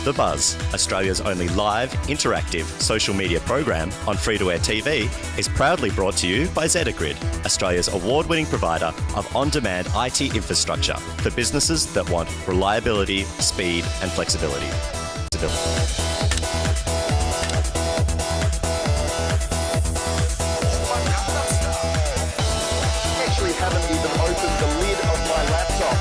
The Buzz, Australia's only live, interactive social media program on free-to-air TV, is proudly brought to you by Zetagrid, Australia's award-winning provider of on-demand IT infrastructure for businesses that want reliability, speed and flexibility. Actually haven't even opened the lid of my laptop.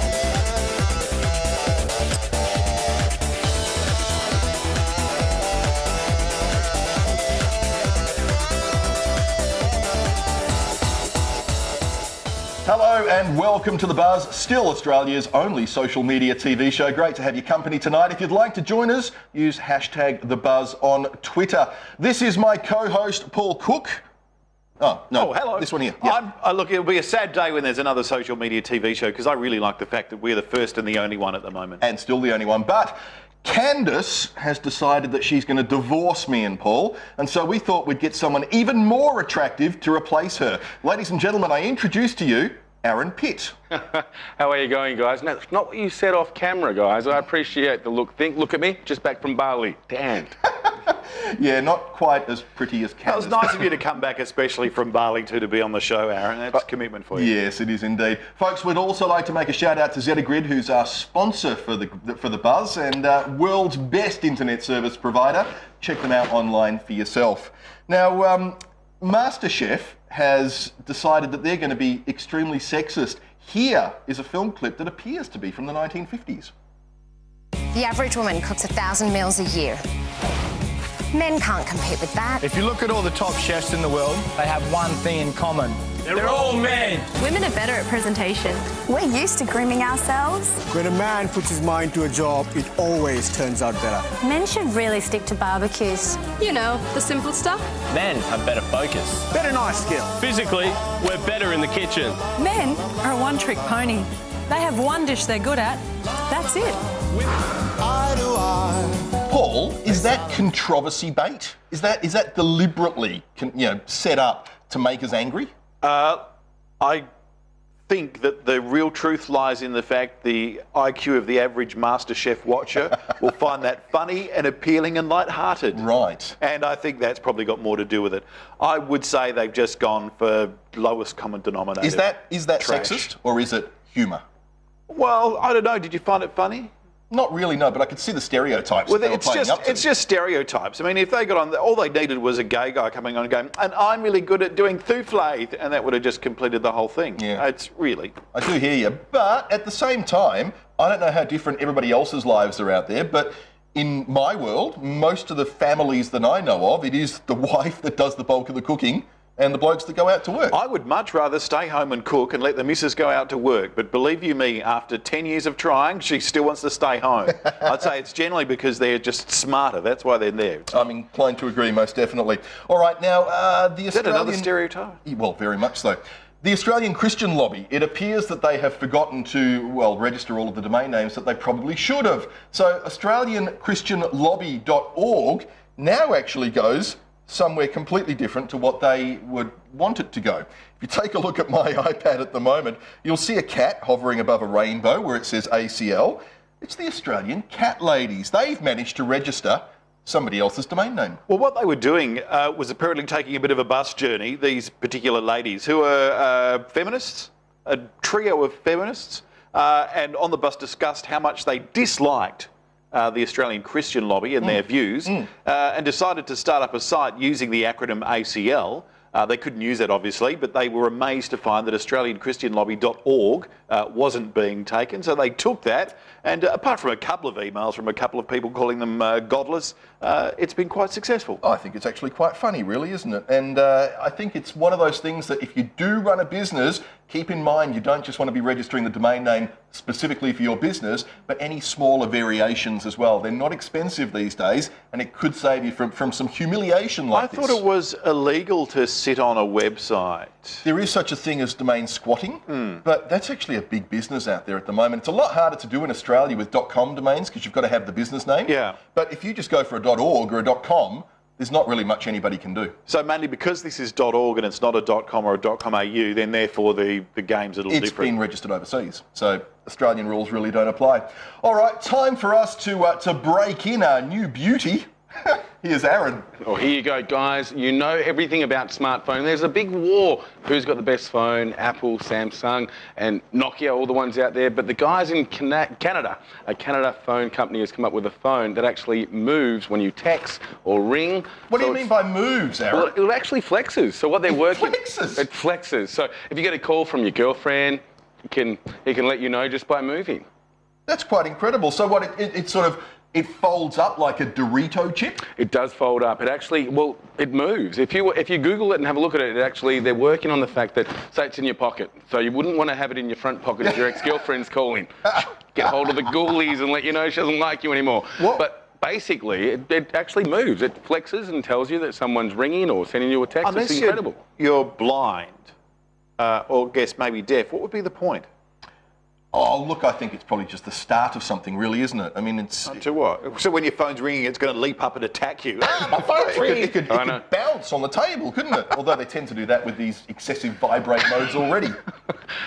Hello and welcome to The Buzz, still Australia's only social media TV show. Great to have your company tonight. If you'd like to join us, use hashtag The Buzz on Twitter. This is my co-host, Paul Cook. Oh, no. Oh, hello. This one here. Yeah. Look, it'll be a sad day when there's another social media TV show because I really like the fact that we're the first and the only one at the moment. And still the only one. But Candace has decided that she's going to divorce me and Paul, and so we thought we'd get someone even more attractive to replace her. Ladies and gentlemen, I introduce to you Aaron Pitt. How are you going, guys? No, it's not what you said off camera, guys. I appreciate the look. Look at me, just back from Bali. Damn. Yeah, not quite as pretty as Candace. That was nice of you to come back, especially from Bali too, to be on the show, Aaron. That's commitment for you. Yes, it is indeed. Folks, we'd also like to make a shout out to Zetagrid, who's our sponsor for the Buzz and world's best internet service provider. Check them out online for yourself. Now, MasterChef has decided that they're going to be extremely sexist. Here is a film clip that appears to be from the 1950s. The average woman cooks 1,000 meals a year. Men can't compete with that. If you look at all the top chefs in the world, they have one thing in common. They're all men. Women are better at presentation. We're used to grooming ourselves. When a man puts his mind to a job, it always turns out better. Men should really stick to barbecues. You know, the simple stuff. Men have better focus. Better knife skill. Physically, we're better in the kitchen. Men are a one-trick pony. They have one dish they're good at. That's it. Paul, is that controversy bait? Is that deliberately, set up to make us angry? I think that the real truth lies in the fact the IQ of the average MasterChef watcher will find that funny and appealing and light-hearted. Right. And I think that's probably got more to do with it. I would say they've just gone for lowest common denominator. Is that trash. sexist or is it humour? Well, I don't know. Did you find it funny? Not really, no, but I could see the stereotypes Well, that they were playing up to. it's just stereotypes. I mean, if they got on, all they needed was a gay guy coming on and going, and I'm really good at doing souffle, and that would have just completed the whole thing. Yeah. It's really... I do hear you, but at the same time, I don't know how different everybody else's lives are out there, but in my world, most of the families that I know of, it is the wife that does the bulk of the cooking and the blokes that go out to work. I would much rather stay home and cook and let the missus go out to work. But believe you me, after 10 years of trying, she still wants to stay home. I'd say it's generally because they're just smarter. That's why they're there. I'm inclined to agree, most definitely. All right, now, the Australian... Is that another stereotype? Well, very much so. The Australian Christian Lobby, it appears that they have forgotten to, register all of the domain names that they probably should have. So AustralianChristianLobby.org now actually goes somewhere completely different to what they would want it to go. If you take a look at my iPad at the moment, you'll see a cat hovering above a rainbow where it says ACL. It's the Australian Cat Ladies. They've managed to register somebody else's domain name. Well, what they were doing was apparently taking a bit of a bus journey, these particular ladies who are feminists, a trio of feminists, and on the bus discussed how much they disliked the Australian Christian Lobby and their views, and decided to start up a site using the acronym ACL. They couldn't use that, obviously, but they were amazed to find that AustralianChristianLobby.org wasn't being taken. So they took that, and apart from a couple of emails from a couple of people calling them godless, it's been quite successful. I think it's actually quite funny, really, isn't it? And I think it's one of those things that if you do run a business, keep in mind you don't just want to be registering the domain name specifically for your business, but any smaller variations as well. They're not expensive these days, and it could save you from some humiliation like this. I thought it was illegal to sit on a website. There is such a thing as domain squatting, but that's actually a big business out there at the moment. It's a lot harder to do in Australia with .com domains because you've got to have the business name. Yeah. But if you just go for a .org or a .com, there's not really much anybody can do. So mainly because this is .org and it's not a .com or a .com.au, then therefore the game's a little different. It's been registered overseas, so Australian rules really don't apply. All right, time for us to break in our new beauty. Here's Aaron. Oh, here you go, guys. You know everything about smartphone. There's a big war. Who's got the best phone? Apple, Samsung, and Nokia, all the ones out there. But the guys in Canada, a Canada phone company has come up with a phone that actually moves when you text or ring. What do you mean by moves, Aaron? Well, it actually flexes. So what they're working... flexes? It flexes. So if you get a call from your girlfriend, it can let you know just by moving. That's quite incredible. So what, it sort of... It folds up like a Dorito chip? It does fold up. It actually, well, it moves. If you Google it and have a look at it, they're working on the fact that, say it's in your pocket, so you wouldn't want to have it in your front pocket if your ex-girlfriend's calling. Get hold of the ghoulies and let you know she doesn't like you anymore. What? But basically, it actually moves. It flexes and tells you that someone's ringing or sending you a text. Unless it's incredible. You're blind, or guess maybe deaf, what would be the point? Oh, look, I think it's probably just the start of something, really, isn't it? I mean, it's... To what? So when your phone's ringing, it's going to leap up and attack you. My phone's ringing. It could bounce on the table, couldn't it? Although they tend to do that with these excessive vibrate modes already.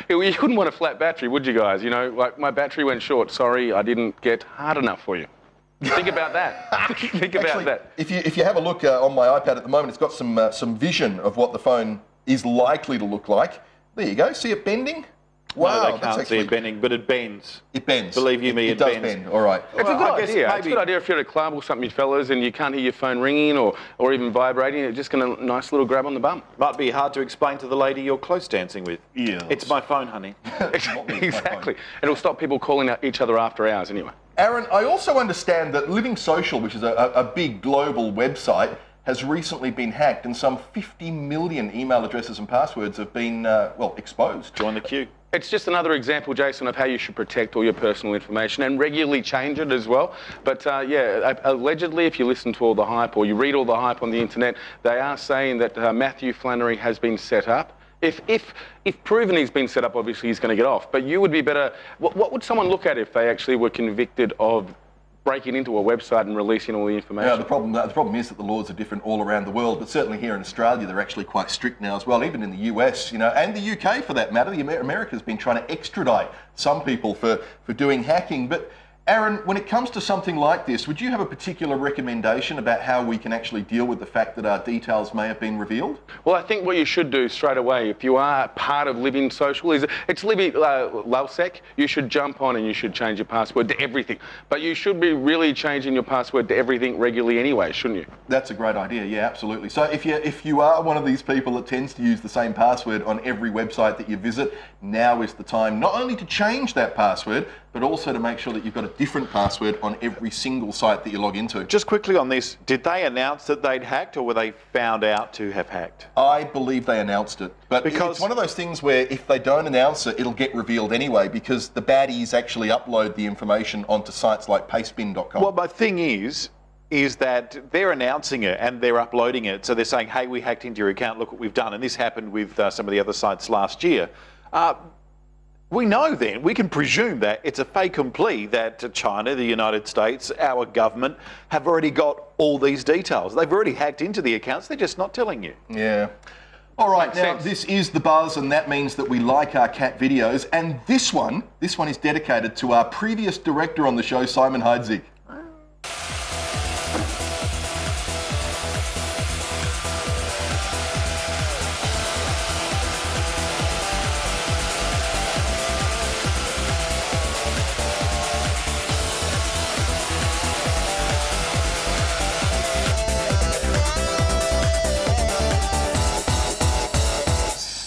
You couldn't want a flat battery, would you guys? You know, like my battery went short. Sorry, I didn't get hard enough for you. Think about that. Think about that. If you have a look on my iPad at the moment, it's got some vision of what the phone is likely to look like. There you go. See it bending? Wow, no, they can't see it bending, but it bends. It bends. Believe you me, it does bends. bend. All right. It's a good idea. It's a good idea if you're at a club or something, fellas, and you can't hear your phone ringing or even vibrating. It's just going to nice little grab on the bum. Might be hard to explain to the lady you're close dancing with. Yeah. It's my phone, honey. Exactly. It'll stop people calling each other after hours anyway. Aaron, I also understand that Living Social, which is a big global website, has recently been hacked, and some 50 million email addresses and passwords have been, exposed. Join the queue. It's just another example, Jason, of how you should protect all your personal information and regularly change it as well. But allegedly, if you listen to all the hype or you read all the hype on the internet, they are saying that Matthew Flannery has been set up. If proven he's been set up, obviously he's going to get off. But you would be better... What would someone look at if they actually were convicted of breaking into a website and releasing all the information? Yeah, the problem is that the laws are different all around the world, but certainly here in Australia they're actually quite strict now as well, even in the US, and the UK for that matter. America's been trying to extradite some people for doing hacking. But Aaron, when it comes to something like this, would you have a particular recommendation about how we can actually deal with the fact that our details may have been revealed? Well, I think what you should do straight away, if you are part of Living Social, it's Living LovSec. You should jump on and you should change your password to everything. But you should be really changing your password to everything regularly anyway, shouldn't you? That's a great idea, yeah, absolutely. So if you are one of these people that tends to use the same password on every website that you visit, now is the time not only to change that password, but also to make sure that you've got a different password on every single site that you log into. Just quickly on this, did they announce that they'd hacked, or were they found out to have hacked? I believe they announced it. But it's one of those things where if they don't announce it, it'll get revealed anyway, because the baddies actually upload the information onto sites like pastebin.com. Well, my thing is that they're announcing it and they're uploading it. So they're saying, hey, we hacked into your account, look what we've done. And this happened with some of the other sites last year. We know then, we can presume that it's a fait accompli that China, the United States, our government have already got all these details. They've already hacked into the accounts, they're just not telling you. Yeah. All right, now this is The Buzz, and that means that we like our cat videos. And this one is dedicated to our previous director on the show, Simon Heidzig.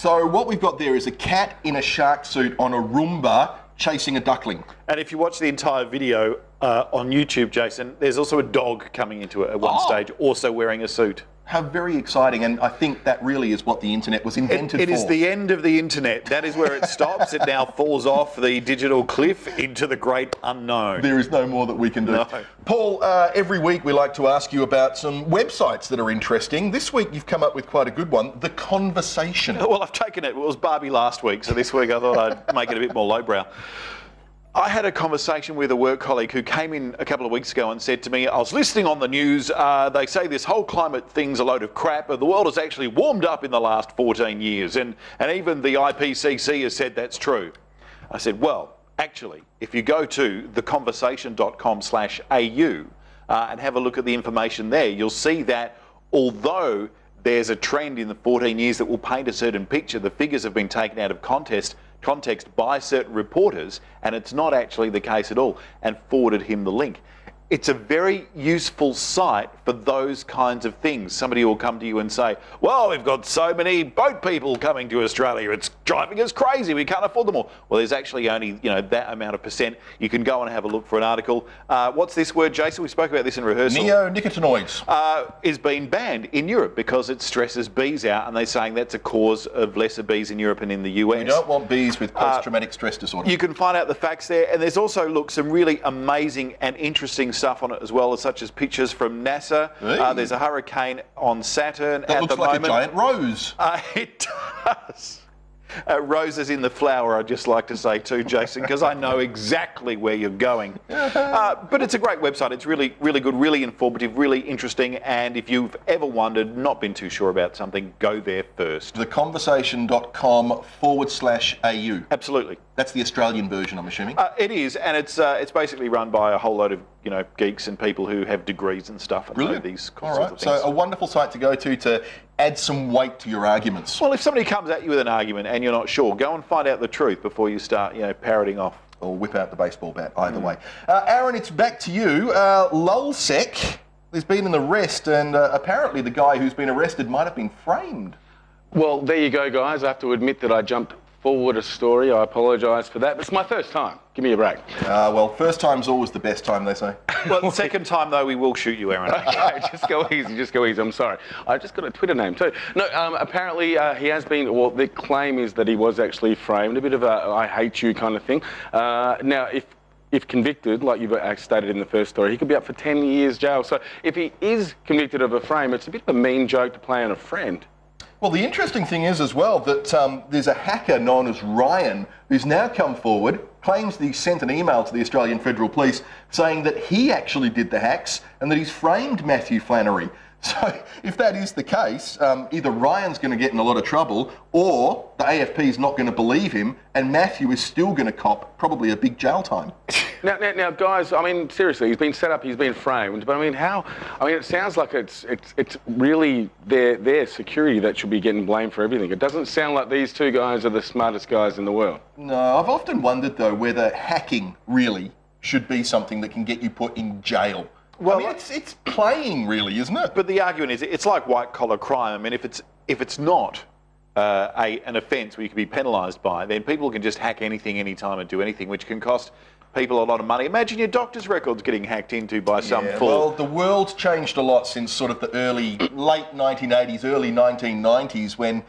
So what we've got there is a cat in a shark suit on a Roomba chasing a duckling. And if you watch the entire video on YouTube, Jason, there's also a dog coming into it at one stage, also wearing a suit. How very exciting, and I think that really is what the internet was invented for. It is the end of the internet. That is where it stops. It now falls off the digital cliff into the great unknown. There is no more that we can do. No. Paul, every week we like to ask you about some websites that are interesting. This week you've come up with quite a good one, The Conversation. Well, I've taken it. It was Barbie last week, so this week I thought I'd make it a bit more lowbrow. I had a conversation with a work colleague who came in a couple of weeks ago and said to me, I was listening on the news, they say this whole climate thing's a load of crap, and the world has actually warmed up in the last 14 years, and even the IPCC has said that's true. I said, well, actually, if you go to theconversation.com/au and have a look at the information there, you'll see that although there's a trend in the 14 years that will paint a certain picture, the figures have been taken out of context by certain reporters, and it's not actually the case at all, and forwarded him the link. It's a very useful site for those kinds of things. Somebody will come to you and say, well, we've got so many boat people coming to Australia, it's driving us crazy, we can't afford them all. Well, there's actually only that amount of percent. You can go and have a look for an article. What's this word, Jason? We spoke about this in rehearsal. Neonicotinoids. Is being banned in Europe because it stresses bees out, and they're saying that's a cause of lesser bees in Europe and in the US. We don't want bees with post-traumatic stress disorder. You can find out the facts there, and there's also, some really amazing and interesting stuff on it as well, such as pictures from NASA. There's a hurricane on Saturn that looks like a giant rose. It does. Roses in the flower, I'd just like to say too, Jason, because I know exactly where you're going. But it's a great website. It's really, really good, really informative, really interesting. And if you've ever wondered, not been too sure about something, go there first. Theconversation.com/au. Absolutely. That's the Australian version, I'm assuming. It is, and it's basically run by a whole load of geeks and people who have degrees and stuff and know these sorts of things. So a wonderful site to go to add some weight to your arguments. Well, if somebody comes at you with an argument and you're not sure, go and find out the truth before you start, parroting off. Or whip out the baseball bat, either way. Aaron, it's back to you. Lulsec has been in arrest, and apparently the guy who's been arrested might have been framed. Well, there you go, guys. I have to admit that I jumped forward a story. I apologise for that. It's my first time. Give me a break. Well, first time's always the best time, they say. Well, second time, though, we will shoot you, Aaron. Okay, just go easy. I'm sorry. I just got a Twitter name too. No, apparently he has been, well, the claim is that he was actually framed. A bit of a I hate you kind of thing. Now, if convicted, like you've stated in the first story, he could be up for 10 years jail. So if he is convicted of a frame, it's a bit of a mean joke to play on a friend. Well, the interesting thing is as well that there's a hacker known as Ryan who's now come forward, claims that he sent an email to the Australian Federal Police saying that he actually did the hacks and that he's framed Matthew Flannery. So if that is the case, either Ryan's going to get in a lot of trouble or the AFP's not going to believe him and Matthew is still going to cop probably a big jail time. Now, guys, I mean, seriously, he's been set up, he's been framed, but I mean, it sounds like it's really their security that should be getting blamed for everything. It doesn't sound like these two guys are the smartest guys in the world. No, I've often wondered, though, whether hacking really should be something that can get you put in jail. Well, I mean, it's playing, really, isn't it? But the argument is, it's like white-collar crime. I mean, if it's not an offence where you can be penalised by, then people can just hack anything, anytime, and do anything, which can cost people a lot of money. Imagine your doctor's records getting hacked into by some fool. Well, the world's changed a lot since sort of the late 1980s, early 1990s, when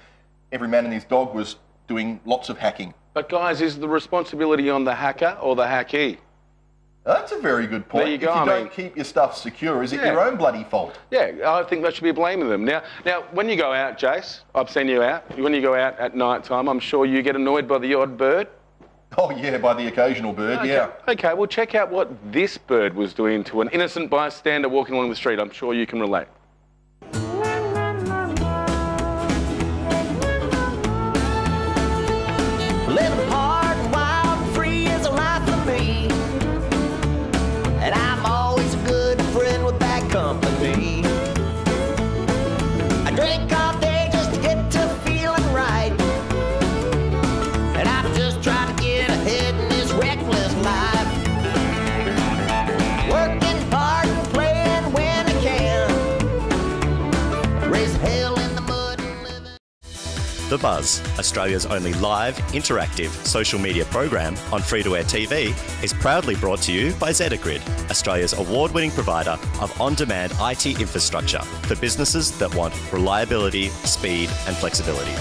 every man and his dog was doing lots of hacking. But guys, is the responsibility on the hacker or the hackee? That's a very good point. There you go. If you don't keep your stuff secure, is it your own bloody fault? Yeah, I think that should be blaming them. Now, when you go out, Jace, I've seen you out. When you go out at night time, I'm sure you get annoyed by the odd bird. Oh, yeah, by the occasional bird, okay. Yeah. Okay, well, check out what this bird was doing to an innocent bystander walking along the street. I'm sure you can relate. Living hard and wild and free is a life for me. And I'm always a good friend with bad company. I drink all day just to get to feeling right. And I'm just trying to get ahead in this reckless life. Working hard and playing when I can. Raise hell in the mud and living. The Buzz, Australia's only live, interactive social media program on free-to-air TV, is proudly brought to you by z03e07, Australia's award-winning provider of on-demand IT infrastructure for businesses that want reliability, speed and flexibility.